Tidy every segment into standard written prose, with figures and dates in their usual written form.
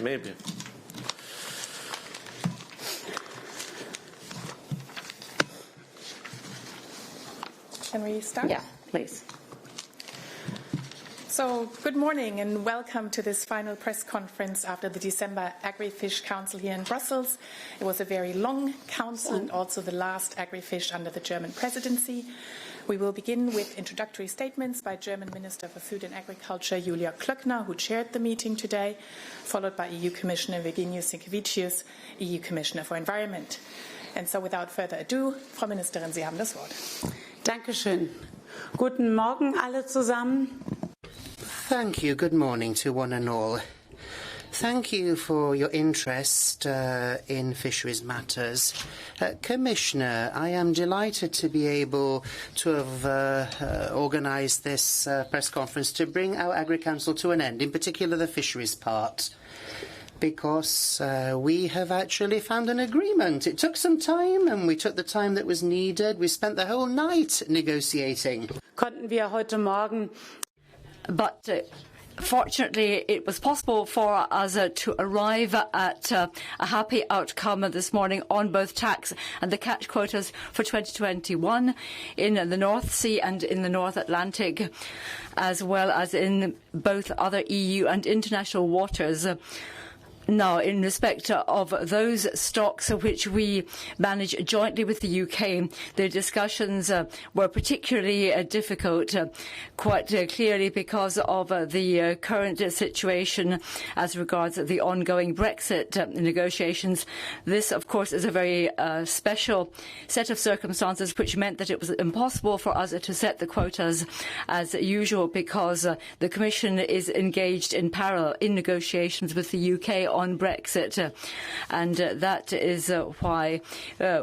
Maybe. Can we start? Yeah, please. So, good morning and welcome to this final press conference after the December Agri-Fish Council here in Brussels. It was a very long council and also the last Agri-Fish under the German Presidency. We will begin with introductory statements by German Minister for Food and Agriculture Julia Klöckner, who chaired the meeting today, followed by EU Commissioner Virginijus Sinkevicius, EU Commissioner for Environment. And so without further ado, Frau Ministerin, Sie haben das Wort. Dankeschön. Guten Morgen alle zusammen. Thank you. Good morning to one and all. Thank you for your interest in fisheries matters. Commissioner, I am delighted to be able to have organised this press conference to bring our Agri-Council to an end, in particular the fisheries part, because we have actually found an agreement. It took some time, and we took the time that was needed. We spent the whole night negotiating. Konnten wir heute Morgen, but fortunately, it was possible for us to arrive at a happy outcome this morning on both TACs and the catch quotas for 2021 in the North Sea and in the North Atlantic, as well as in both other EU and international waters. Now, in respect of those stocks which we manage jointly with the UK, the discussions were particularly difficult, quite clearly because of the current situation as regards the ongoing Brexit negotiations. This, of course, is a very special set of circumstances which meant that it was impossible for us to set the quotas as usual because the Commission is engaged in parallel in negotiations with the UK on Brexit, and that is why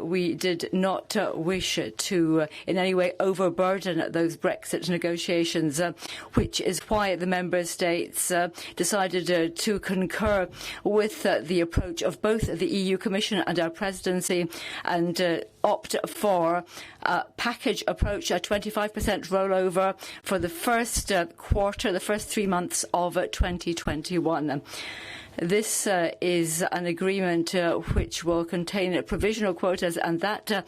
we did not wish to in any way overburden those Brexit negotiations, which is why the Member States decided to concur with the approach of both the EU Commission and our Presidency and opt for a package approach, a 25% rollover for the first quarter, the first 3 months of 2021. This is an agreement which will contain provisional quotas, and that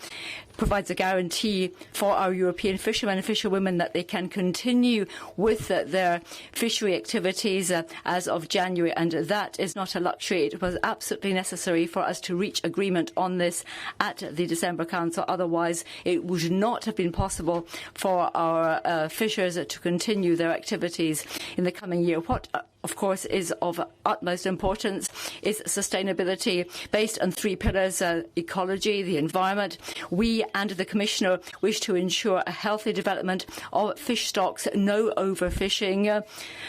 provides a guarantee for our European fishermen and fisherwomen that they can continue with their fishery activities as of January, and that is not a luxury. It was absolutely necessary for us to reach agreement on this at the December Council. Otherwise, it would not have been possible for our fishers to continue their activities in the coming year. What of course, is of utmost importance is sustainability based on 3 pillars: ecology, the environment. We and the Commissioner wish to ensure a healthy development of fish stocks, no overfishing.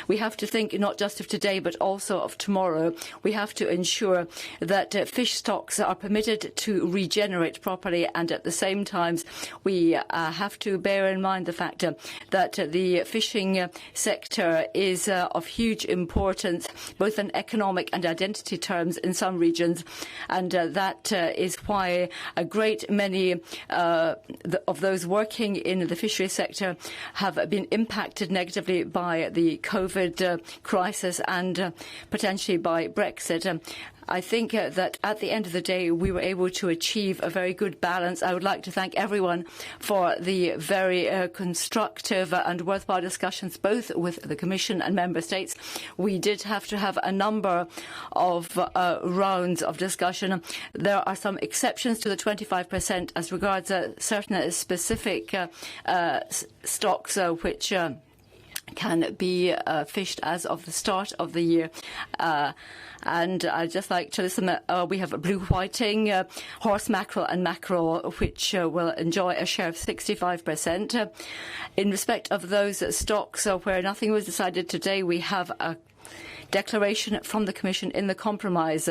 We have to think not just of today but also of tomorrow. We have to ensure that fish stocks are permitted to regenerate properly, and at the same time we have to bear in mind the fact that the fishing sector is of huge importance, both in economic and identity terms in some regions, and that is why a great many of those working in the fishery sector have been impacted negatively by the COVID crisis and potentially by Brexit. I think that at the end of the day we were able to achieve a very good balance. I would like to thank everyone for the very constructive and worthwhile discussions, both with the Commission and Member States. We did have to have a number of rounds of discussion. There are some exceptions to the 25% as regards certain specific stocks which can be fished as of the start of the year. And I'd just like to listen. We have blue whiting, horse mackerel and mackerel, which will enjoy a share of 65%. In respect of those stocks where nothing was decided today, we have a declaration from the Commission in the compromise,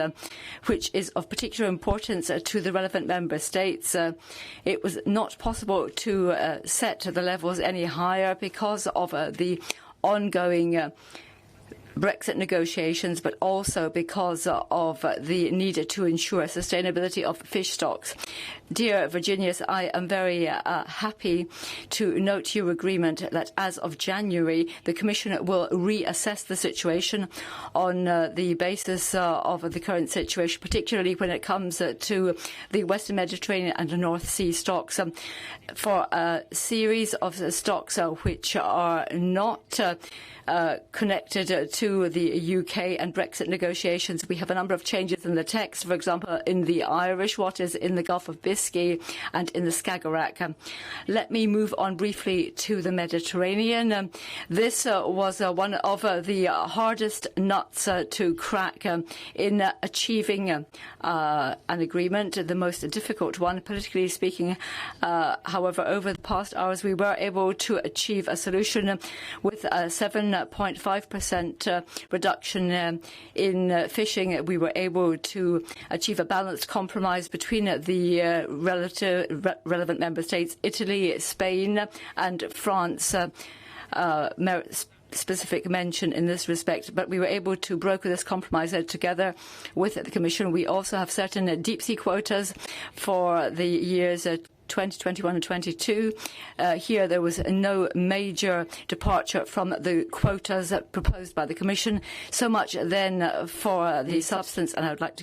which is of particular importance to the relevant Member States. It was not possible to set the levels any higher because of the ongoing Brexit negotiations, but also because of the need to ensure sustainability of fish stocks. Dear Virginius, I am very happy to note your agreement that as of January, the Commission will reassess the situation on the basis of the current situation, particularly when it comes to the Western Mediterranean and the North Sea stocks. For a series of stocks which are not connected to the UK and Brexit negotiations, we have a number of changes in the text. For example, in the Irish waters, in the Gulf of Biscay and in the Skagerrak. Let me move on briefly to the Mediterranean. This was one of the hardest nuts to crack in achieving an agreement, the most difficult one, politically speaking. However, over the past hours, we were able to achieve a solution with a 7.5% reduction in fishing. We were able to achieve a balanced compromise between the relevant member states. Italy, Spain and France merit specific mention in this respect, but we were able to broker this compromise together with the Commission. We also have certain deep-sea quotas for the years 2021 and 22. Here there was no major departure from the quotas proposed by the Commission. So much then for the substance, and I would like to